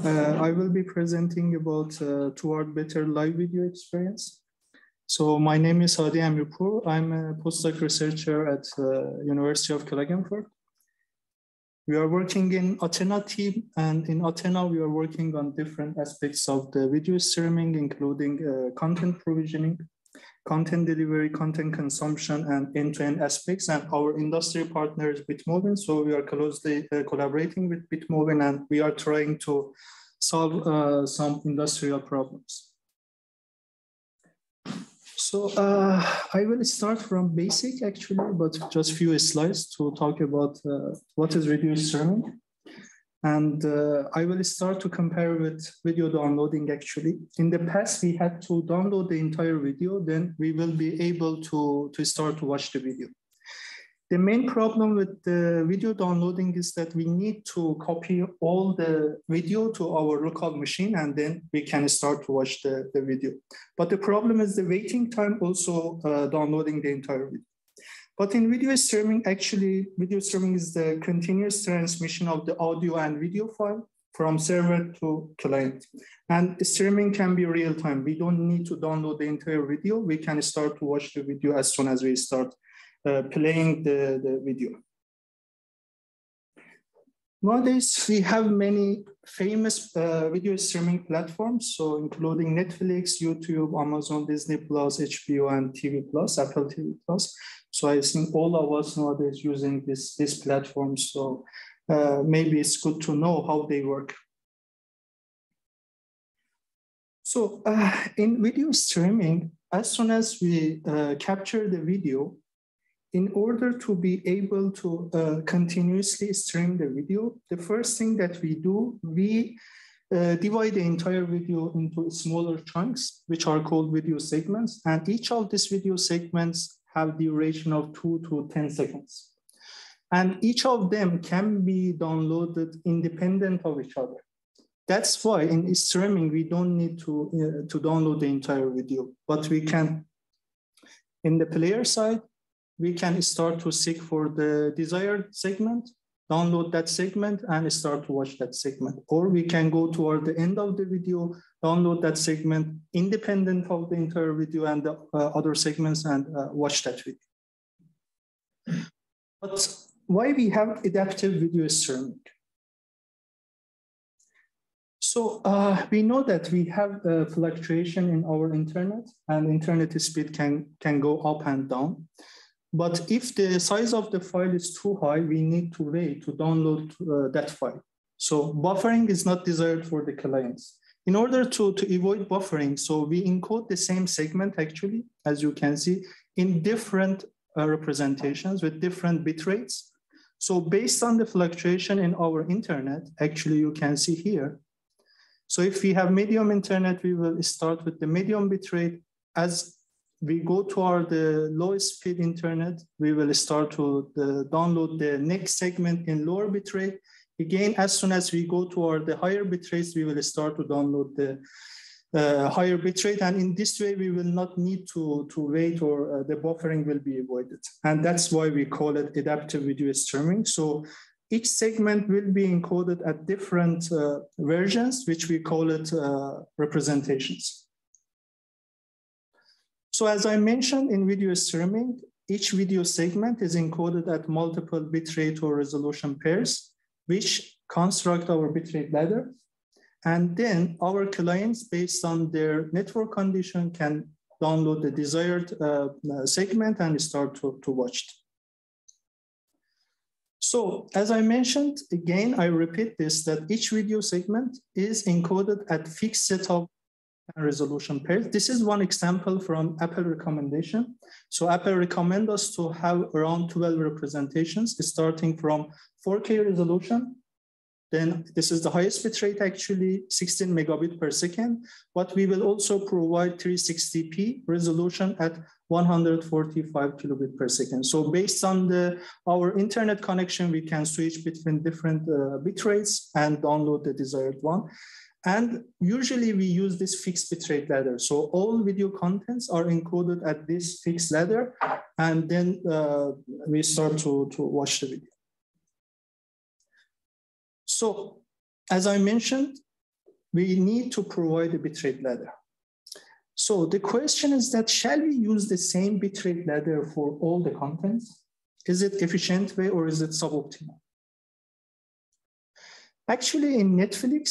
I will be presenting about toward better live video experience. So my name is Hadi Amirpourazarian. I'm a postdoc researcher at University of Klagenfurt. We are working in Athena team, and in Athena we are working on different aspects of the video streaming, including content provisioning, content delivery, content consumption, and end-to-end aspects. And our industry partner is Bitmoven, so we are closely collaborating with Bitmoven, and we are trying to solve some industrial problems. So I will start from basic actually, but just few slides to talk about what is video streaming. And I will start to compare with video downloading actually. In the past, we had to download the entire video, then we will be able to start to watch the video. The main problem with the video downloading is that we need to copy all the video to our local machine, and then we can start to watch the video. But the problem is the waiting time also downloading the entire video. But in video streaming, actually, video streaming is the continuous transmission of the audio and video file from server to client. And streaming can be real time. We don't need to download the entire video. We can start to watch the video as soon as we start playing the video. Nowadays, we have many famous video streaming platforms, so including Netflix, YouTube, Amazon, Disney+, HBO, and TV+, Apple TV+. So I think all of us nowadays using this platform, so maybe it's good to know how they work. So in video streaming, as soon as we capture the video, in order to be able to continuously stream the video, the first thing that we do, we divide the entire video into smaller chunks, which are called video segments. And each of these video segments have duration of 2 to 10 seconds. And each of them can be downloaded independent of each other. That's why in streaming, we don't need to download the entire video, but we can, in the player side, we can start to seek for the desired segment, download that segment, and start to watch that segment. Or we can go toward the end of the video, download that segment independent of the entire video and the other segments, and watch that video. But why we have adaptive video streaming? So we know that we have a fluctuation in our internet, and internet speed can go up and down. But if the size of the file is too high, we need to wait to download that file. So buffering is not desired for the clients. In order to avoid buffering, so we encode the same segment actually, as you can see, in different representations with different bit rates. So based on the fluctuation in our internet, actually you can see here. So if we have medium internet, we will start with the medium bit rate. As we go toward the lowest speed internet, we will start to download the next segment in lower bitrate. Again, as soon as we go toward the higher bitrates, we will start to download the higher bitrate. And in this way, we will not need to wait, or the buffering will be avoided. And that's why we call it adaptive video streaming. So each segment will be encoded at different versions, which we call it representations. So as I mentioned in video streaming, each video segment is encoded at multiple bitrate or resolution pairs, which construct our bitrate ladder. And then our clients, based on their network condition, can download the desired segment and start to watch it. So as I mentioned, again, I repeat this, that each video segment is encoded at fixed set of resolution pairs. This is one example from Apple recommendation. So Apple recommend us to have around 12 representations, starting from 4K resolution. Then this is the highest bitrate, actually 16 megabit per second, but we will also provide 360p resolution at 145 kilobit per second. So based on our internet connection, we can switch between different bit rates and download the desired one. And usually we use this fixed bitrate ladder. So all video contents are encoded at this fixed ladder, and then we start to watch the video. So as I mentioned, we need to provide a bitrate ladder. So the question is that, shall we use the same bitrate ladder for all the contents? Is it efficient way or is it suboptimal? Actually, in Netflix,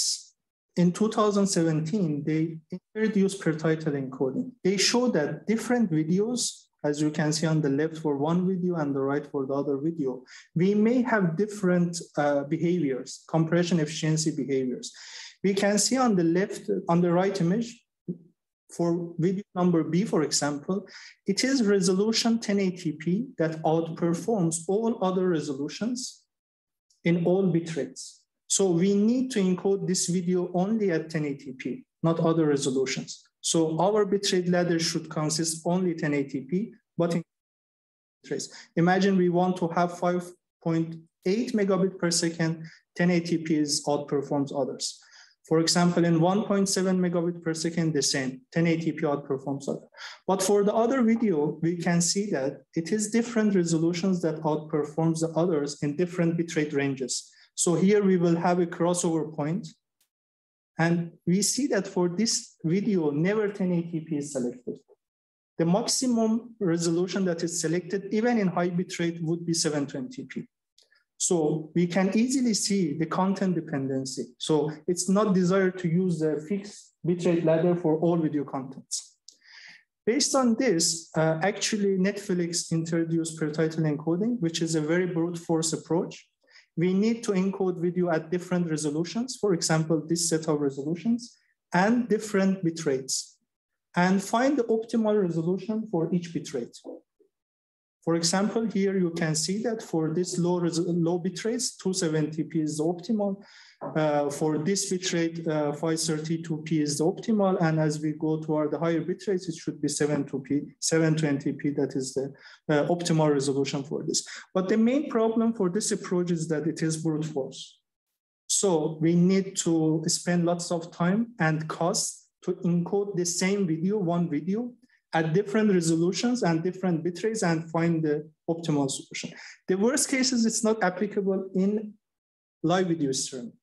in 2017, they introduced per title encoding. They show that different videos, as you can see on the left for one video and the right for the other video, we may have different behaviors, compression efficiency behaviors. We can see on the left, on the right image, for video number B, for example, it is resolution 1080p that outperforms all other resolutions in all bit rates. So we need to encode this video only at 1080p, not other resolutions. So our bitrate ladder should consist only 1080p, but in trace. Imagine we want to have 5.8 megabit per second, 1080p outperforms others. For example, in 1.7 megabit per second, the same, 1080p outperforms others. But for the other video, we can see that it is different resolutions that outperforms the others in different bitrate ranges. So here we will have a crossover point. And we see that for this video, never 1080p is selected. The maximum resolution that is selected, even in high bitrate, would be 720p. So we can easily see the content dependency. So it's not desired to use the fixed bitrate ladder for all video contents. Based on this, actually Netflix introduced per title encoding, which is a very brute force approach. We need to encode video at different resolutions, for example, this set of resolutions, and different bit rates, and find the optimal resolution for each bit rate. For example, here you can see that for this low bit rates, 270p is the optimal. For this bit rate, 532p is the optimal. And as we go toward the higher bit rates, it should be 720p, that is the optimal resolution for this. But the main problem for this approach is that it is brute force. So we need to spend lots of time and cost to encode the same video, one video, at different resolutions and different bit rates and find the optimal solution. The worst cases, it's not applicable in live video streaming,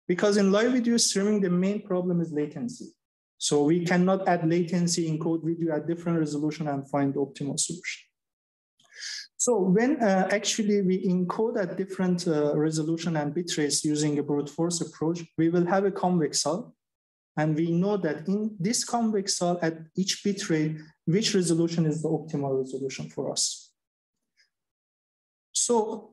because in live video streaming, the main problem is latency. So we cannot add latency, encode video at different resolution and find the optimal solution. So when actually we encode at different resolution and bit rates using a brute force approach, we will have a convex hull. And we know that in this convex hull at each bit rate, which resolution is the optimal resolution for us. So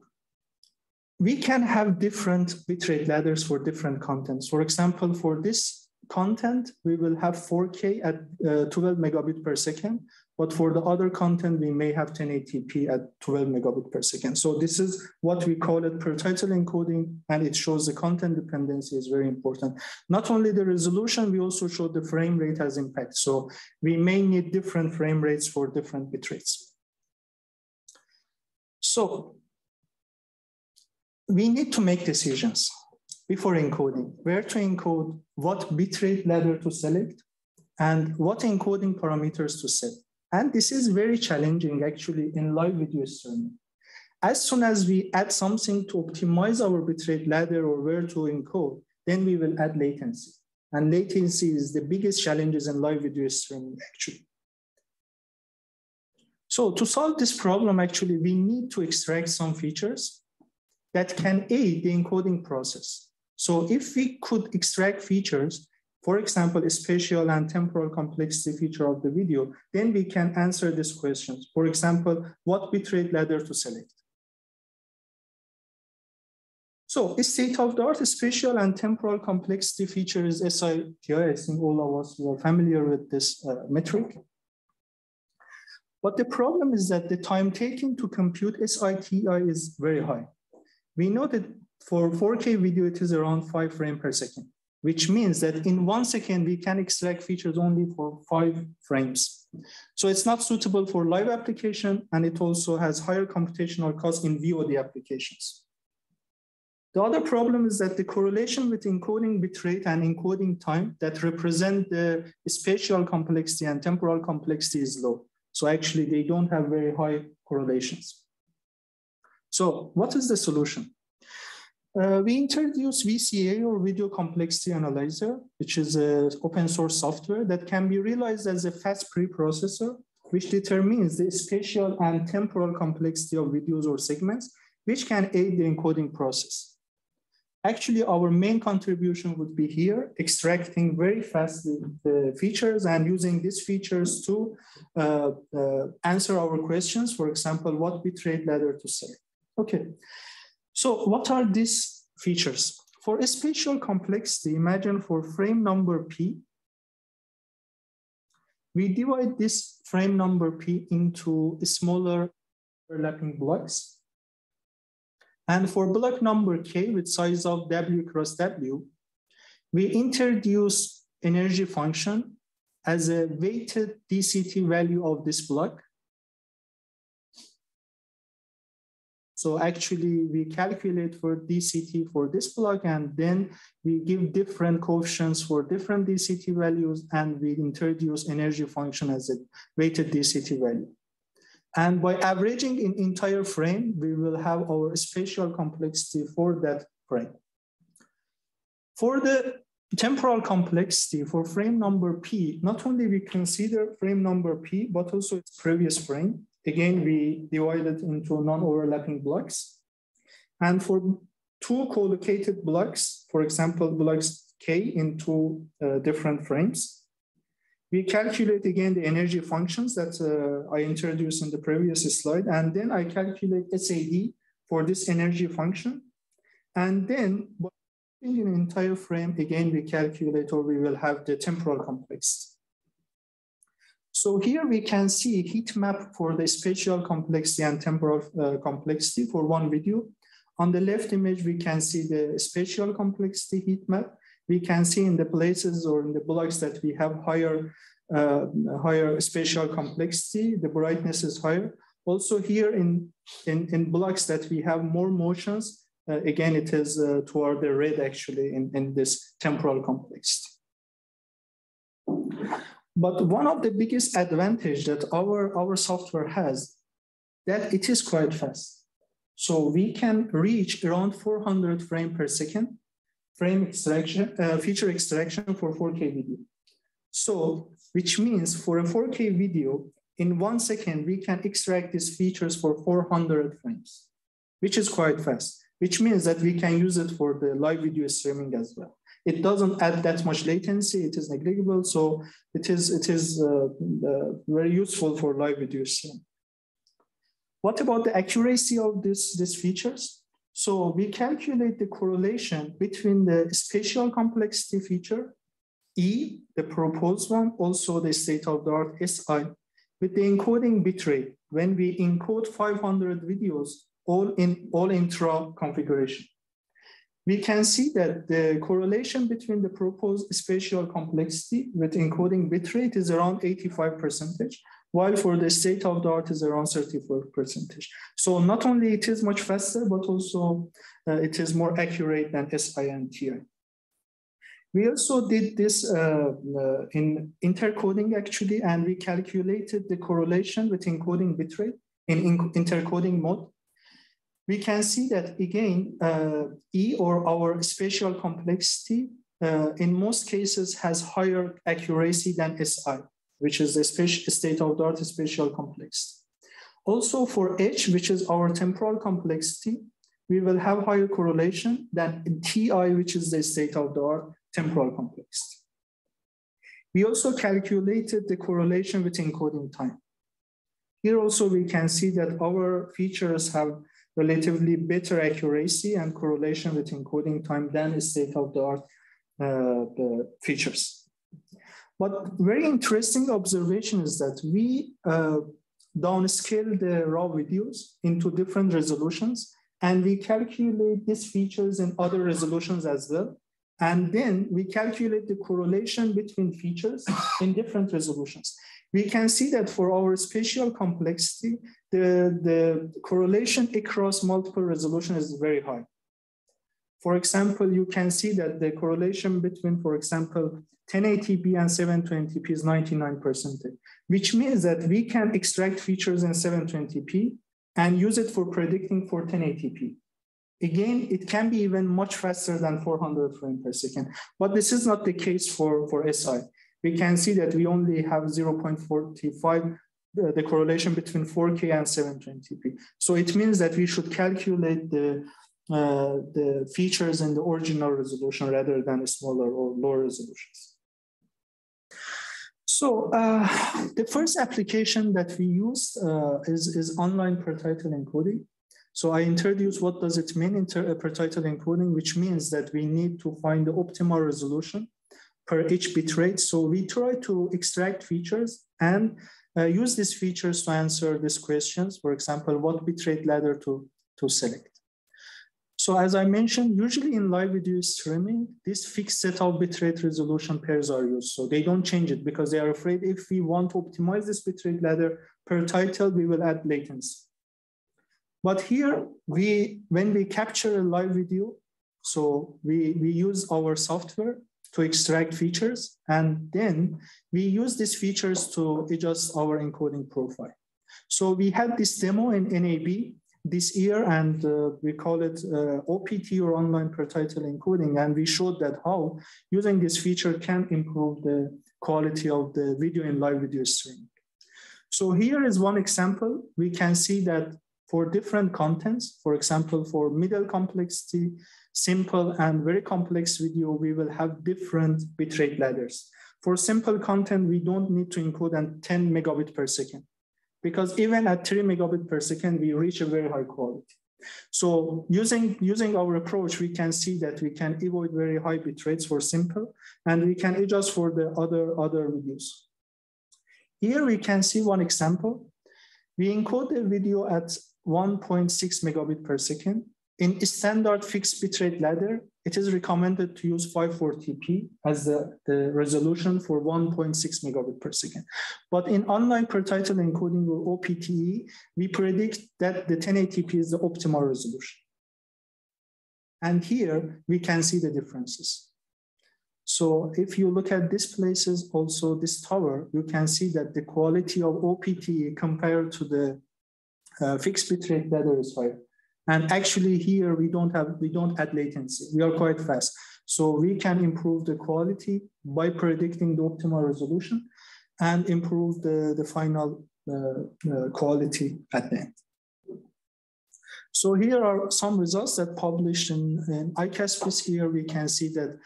we can have different bitrate ladders for different contents. For example, for this content, we will have 4K at 12 megabit per second. But for the other content, we may have 1080p at 12 megabit per second. So this is what we call it per title encoding, and it shows the content dependency is very important. Not only the resolution, we also show the frame rate has impact. So we may need different frame rates for different bit rates. So we need to make decisions before encoding, where to encode, what bitrate ladder to select, and what encoding parameters to set. And this is very challenging actually in live video streaming. As soon as we add something to optimize our bitrate ladder or where to encode, then we will add latency. And latency is the biggest challenges in live video streaming actually. So to solve this problem, actually, we need to extract some features that can aid the encoding process. So if we could extract features, for example, a spatial and temporal complexity feature of the video, then we can answer these questions. For example, what bitrate ladder to select? So a state-of-the-art spatial and temporal complexity feature is SITI. I think all of us are familiar with this metric. But the problem is that the time taken to compute SITI is very high. We know that for 4K video, it is around 5 frames per second, which means that in 1 second, we can extract features only for 5 frames. So it's not suitable for live application, and it also has higher computational costs in VOD applications. The other problem is that the correlation with encoding bitrate and encoding time that represent the spatial complexity and temporal complexity is low. So actually, they don't have very high correlations. So what is the solution? We introduced VCA, or Video Complexity Analyzer, which is an open source software that can be realized as a fast preprocessor, which determines the spatial and temporal complexity of videos or segments, which can aid the encoding process. Actually, our main contribution would be here, extracting very fast the features and using these features to answer our questions. For example, what bitrate ladder to select. Okay. So what are these features? For a spatial complexity, imagine for frame number P, we divide this frame number P into smaller overlapping blocks. And for block number K with size of W cross W, we introduce energy function as a weighted DCT value of this block. So actually, we calculate for DCT for this block, and then we give different coefficients for different DCT values, and we introduce energy function as a weighted DCT value. And by averaging in entire frame, we will have our spatial complexity for that frame. For the temporal complexity for frame number P, not only we consider frame number P, but also its previous frame. Again, we divide it into non-overlapping blocks. And for two co-located blocks, for example, blocks K into different frames, we calculate again the energy functions that I introduced in the previous slide. And then I calculate SAD for this energy function. And then in an entire frame, again, we calculate, or we will have the temporal complexity. So here we can see a heat map for the spatial complexity and temporal complexity for one video. On the left image, we can see the spatial complexity heat map. We can see in the places or in the blocks that we have higher spatial complexity, the brightness is higher. Also here in blocks that we have more motions, again, it is toward the red actually in this temporal complexity. But one of the biggest advantage that our software has, that it is quite fast. So we can reach around 400 frames per second frame extraction, feature extraction for 4K video. So, which means for a 4K video, in 1 second, we can extract these features for 400 frames, which is quite fast, which means that we can use it for the live video streaming as well. It doesn't add that much latency, it is negligible, so it is very useful for live video streaming. What about the accuracy of these features? So we calculate the correlation between the spatial complexity feature, E, the proposed one, also the state-of-the-art SI, with the encoding bitrate when we encode 500 videos all intra configuration. We can see that the correlation between the proposed spatial complexity with encoding bitrate is around 85%, while for the state-of-the-art is around 34%. So not only it is much faster, but also it is more accurate than SI and TI. We also did this in intercoding actually, and we calculated the correlation with encoding bitrate in intercoding mode. We can see that again, E, or our spatial complexity, in most cases has higher accuracy than SI, which is a state-of-the-art spatial complexity. Also for H, which is our temporal complexity, we will have higher correlation than TI, which is the state-of-the-art temporal complexity. We also calculated the correlation with encoding time. Here also we can see that our features have relatively better accuracy and correlation with encoding time than state-of-the-art features. But very interesting observation is that we downscale the raw videos into different resolutions, and we calculate these features in other resolutions as well. And then we calculate the correlation between features in different resolutions. We can see that for our spatial complexity, the correlation across multiple resolutions is very high. For example, you can see that the correlation between, for example, 1080p and 720p is 99%, which means that we can extract features in 720p and use it for predicting for 1080p. again, it can be even much faster than 400 frames per second. But this is not the case for SI. We can see that we only have 0.45, the correlation between 4K and 720p. So it means that we should calculate the features in the original resolution rather than smaller or lower resolutions. So the first application that we use is online per title encoding. So I introduced what does it mean per title encoding, which means that we need to find the optimal resolution per each bitrate. So we try to extract features and use these features to answer these questions. For example, what bitrate ladder to select. So as I mentioned, usually in live video streaming, this fixed set of bitrate resolution pairs are used. So they don't change it because they are afraid if we want to optimize this bitrate ladder per title, we will add latency. But here, when we capture a live video, so we use our software to extract features, and then we use these features to adjust our encoding profile. So we had this demo in NAB this year, and we call it OPT, or online per title encoding, and we showed that how using this feature can improve the quality of the video in live video streaming. So here is one example. We can see that for different contents, for example, for middle complexity, simple and very complex video, we will have different bitrate ladders. For simple content, we don't need to encode at 10 megabit per second, because even at 3 megabit per second, we reach a very high quality. So using our approach, we can see that we can avoid very high bit rates for simple, and we can adjust for the other videos. Here we can see one example. We encode the video at 1.6 megabit per second. In standard fixed bitrate ladder, it is recommended to use 540p as the resolution for 1.6 megabit per second. But in online per title encoding, or OPTE, we predict that the 1080p is the optimal resolution. And here we can see the differences. So if you look at these places, also this tower, you can see that the quality of OPTE compared to the fixed bitrate ladder is higher. And actually here we don't add latency. We are quite fast. So we can improve the quality by predicting the optimal resolution and improve the final quality at the end. So here are some results that published in ICASP this year. We can see that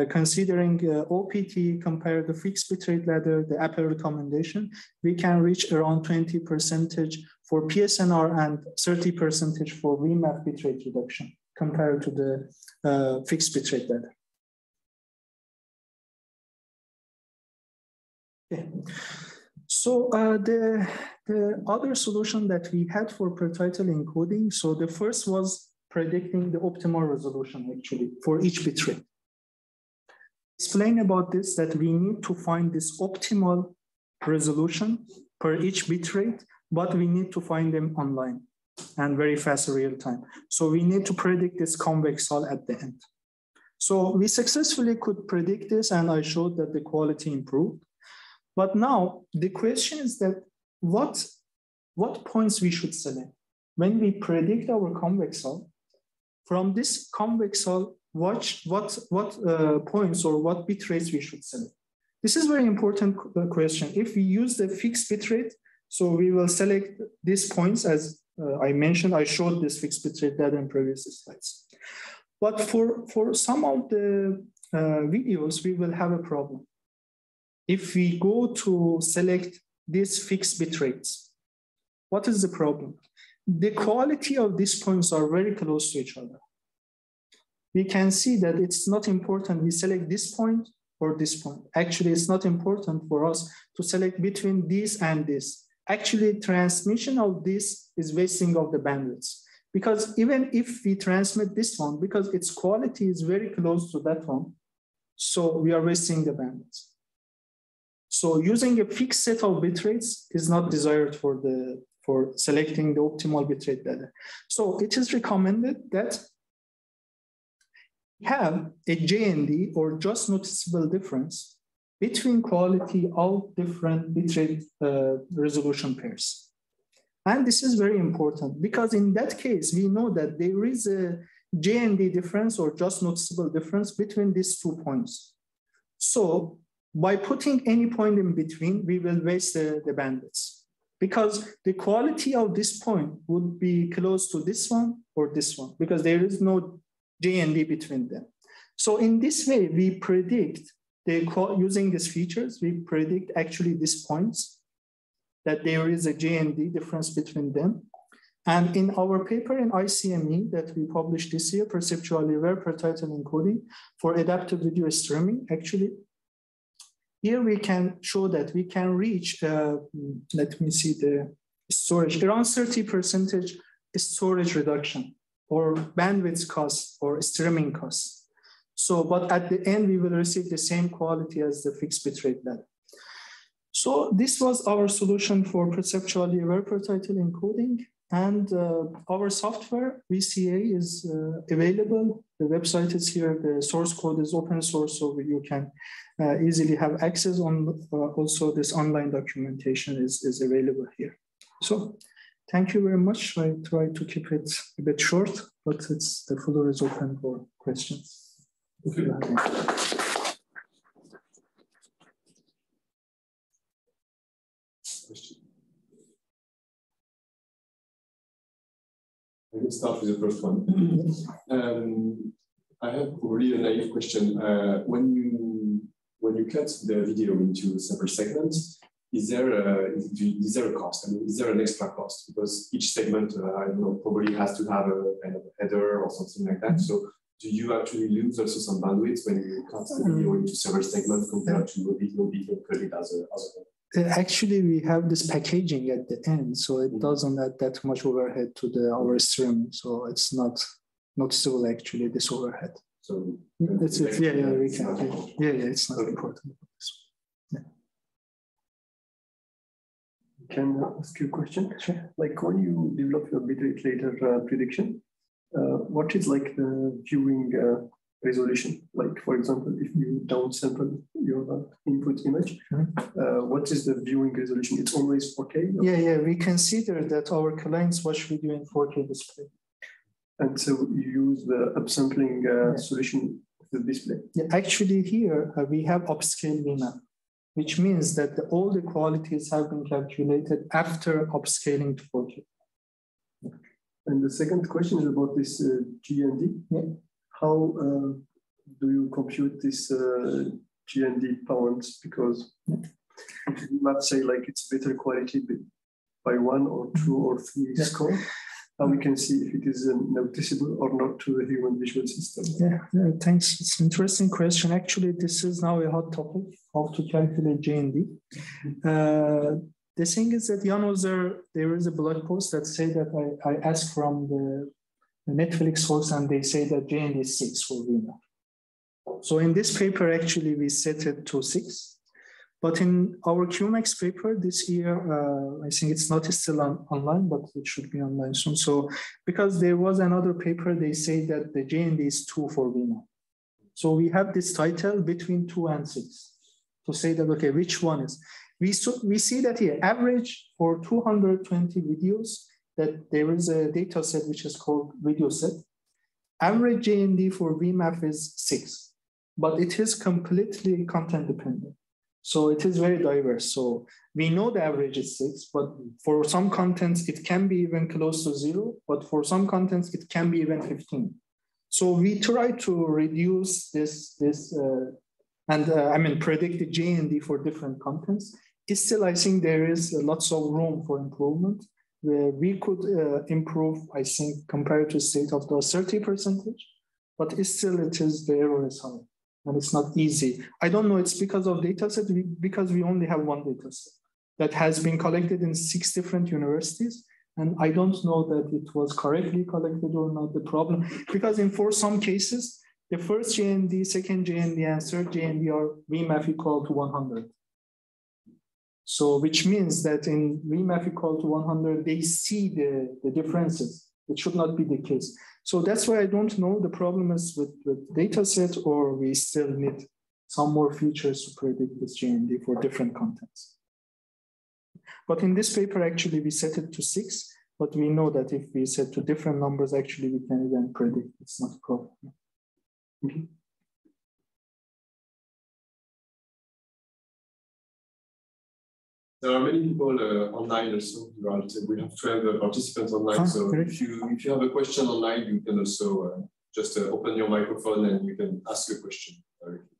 considering OPT compared to fixed bitrate ladder, the Apple recommendation, we can reach around 20% for PSNR and 30% for VMAP bitrate reduction compared to the fixed bitrate ladder. Okay. So the other solution that we had for per title encoding, so the first was predicting the optimal resolution actually for each bitrate. Explain about this, that we need to find this optimal resolution per each bitrate, but we need to find them online and very fast real time. So we need to predict this convex hull at the end. So we successfully could predict this, and I showed that the quality improved. But now the question is that what points we should select when we predict our convex hull. From this convex hull, what points or what bit rates we should select. This is a very important question. If we use the fixed bit rate, so we will select these points as I mentioned. I showed this fixed bit rate data in previous slides. But for some of the videos, we will have a problem. If we go to select these fixed bit rates, what is the problem? The quality of these points are very close to each other. We can see that it's not important we select this point or this point. Actually, it's not important for us to select between this and this. Actually, transmission of this is wasting of the bandwidth. Because even if we transmit this one, because its quality is very close to that one, so we are wasting the bandwidth. So using a fixed set of bitrates is not desired for selecting the optimal bitrate data. So it is recommended that we have a JND, or just noticeable difference, between quality of different bitrate resolution pairs. And this is very important because in that case, we know that there is a JND difference or just noticeable difference between these 2 points. So by putting any point in between, we will waste the bandwidth, because the quality of this point would be close to this one or this one, because there is no JND between them. So in this way, we predict, using these features, we predict actually these points, that there is a JND difference between them. And in our paper in ICME that we published this year, Perceptually-Aware per title encoding for adaptive video streaming, actually, here we can show that we can reach, let me see the storage, around 30% storage reduction or bandwidth cost or streaming costs. So, but at the end, we will receive the same quality as the fixed bitrate ladder. So this was our solution for Perceptually-Aware per title encoding. And our software, VCA, is available. The website is here. The source code is open source, so you can easily have access on. Also, this online documentation is available here. So thank you very much. I try to keep it a bit short, but the floor is open for questions. If you have any. I can start with the first one. I have really a naive question. When you cut the video into separate segments, is there a cost? I mean, is there an extra cost? Because each segment, I don't know, probably has to have a kind of header or something like that. So do you actually lose also some bandwidth when you cut the video into several segments compared to a video being encoded as a whole? Actually, we have this packaging at the end, so it doesn't add that much overhead to our stream. So it's not noticeable, actually, this overhead. So it's it's not important. Yeah. Can I ask you a question? Sure. Like when you develop your bitrate later prediction, what is like the viewing resolution? Like, for example, if you downsample your input image, what is the viewing resolution? It's always 4K? Yeah, we consider that our clients watch video in 4K display. And so you use the upsampling solution of the display? Yeah, actually here we have upscale VMAP, which means that all the qualities have been calculated after upscaling to 4K. And the second question is about this GND. Yeah. How do you compute this GND pounds? Because you might say like it's better quality by 1 or 2 or 3 score. How we can see if it is noticeable or not to the human visual system? Yeah, thanks. It's an interesting question. Actually, this is now a hot topic, how to calculate GND. The thing is that there is a blog post that say that I asked from the Netflix source, and they say that JND is 6 for VMAP. So in this paper, actually, we set it to 6. But in our QMax paper this year, I think it's not still online, but it should be online soon. So because there was another paper, they say that the JND is 2 for VMAP. So we have this title between 2 and 6 to say that, okay, which one is? We see that here, average for 220 videos, that there is a data set which is called video set. Average JND for VMAP is 6, but it is completely content dependent. So it is very diverse. So we know the average is 6, but for some contents, it can be even close to 0, but for some contents, it can be even 15. So we try to reduce this and predict the JND for different contents. Still, I think there is lots of room for improvement. Where we could improve, I think, compared to state of the 30%, but still the error is high and it's not easy. I don't know, it's because of data set, because we only have one data set that has been collected in 6 different universities. And I don't know that it was correctly collected or not, the problem, because for some cases, the first JND, second JND, and third JND are VMAP equal to 100. So which means that in VMAP equal to 100, they see the differences. It should not be the case. So that's why I don't know the problem is with data set, or we still need some more features to predict this GND for different contents. But in this paper, actually, we set it to 6. but we know that if we set to different numbers, actually we can even predict. It's not a problem. Mm-hmm. There are many people online also. We have 12 participants online. So if you have a question online, you can also just open your microphone and you can ask a question directly.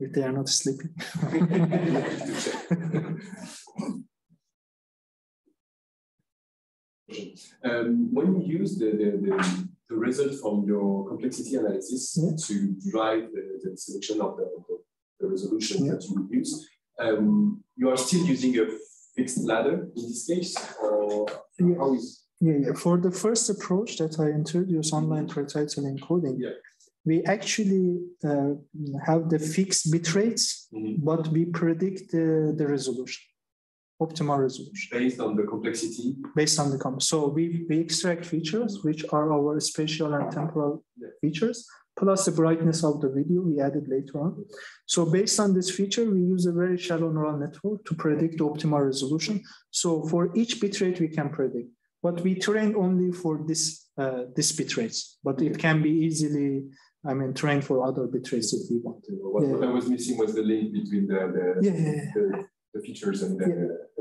If they are not sleeping. When you use the result from your complexity analysis to drive the selection of the resolution that you use, you are still using a fixed ladder in this case? Or how is... For the first approach that I introduced, online perceptual encoding, we actually have the fixed bit rates, but we predict the resolution, optimal resolution. Based on the complexity? Based on the complexity. So we extract features, which are our spatial and temporal features, plus the brightness of the video we added later on. So based on this feature, we use a very shallow neural network to predict the optimal resolution. So for each bit rate, we can predict. But we train only for this bit rates, but it can be easily, trained for other bit rates if we want. What I was missing was the link between the features and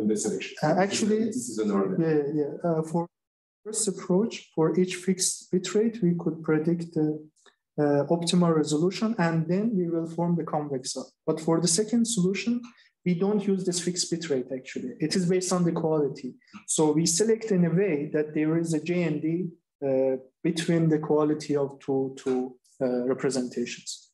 the selection. Actually, this is a normal. For first approach, for each fixed bit rate, we could predict the optimal resolution, and then we will form the convex sub. But for the second solution, we don't use this fixed bit rate actually. It is based on the quality. So we select in a way that there is a JND between the quality of two representations.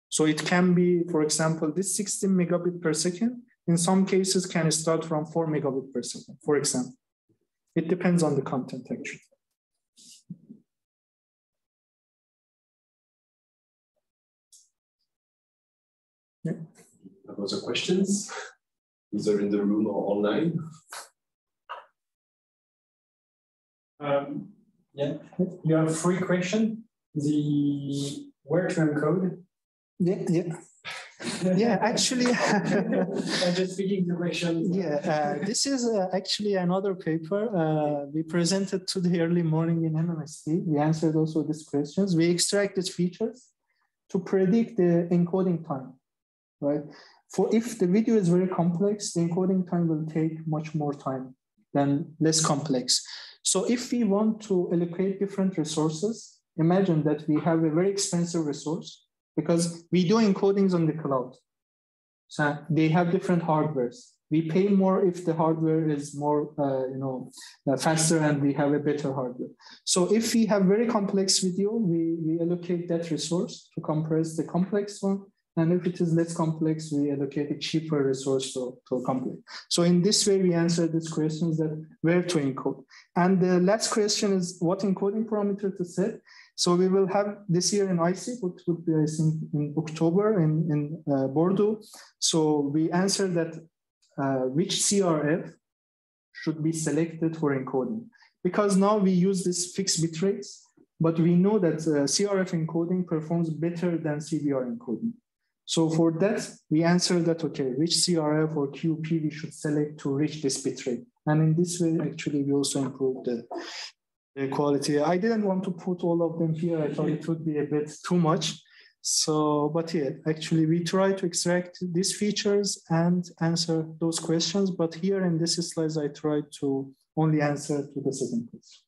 So it can be, for example, this 16 megabit per second, in some cases can start from 4 megabit per second, for example. It depends on the content actually. Other questions, either in the room or online? You have 3 questions. The where to encode. Actually. I'm just speaking the question. This is actually another paper we presented to the early morning in MMST. We answered also these questions. We extracted features to predict the encoding time, right? For if the video is very complex, the encoding time will take much more time than less complex. So if we want to allocate different resources, imagine that we have a very expensive resource because we do encodings on the cloud. So they have different hardwares. We pay more if the hardware is more, faster and we have a better hardware. So if we have very complex video, we allocate that resource to compress the complex one. And if it is less complex, we allocate a cheaper resource to complex. So in this way, we answer these questions that where to encode. And the last question is what encoding parameter to set. So we will have this year in IC, which would be, I think, in October in Bordeaux. So we answer that which CRF should be selected for encoding. Because now we use this fixed bit rates, but we know that CRF encoding performs better than CBR encoding. So for that, we answer that, okay, which CRF or QP we should select to reach this bit rate. And in this way, actually, we also improve the quality. I didn't want to put all of them here. I thought it would be a bit too much. So, but actually, we try to extract these features and answer those questions. But here in this slide, I tried to only answer to the second question.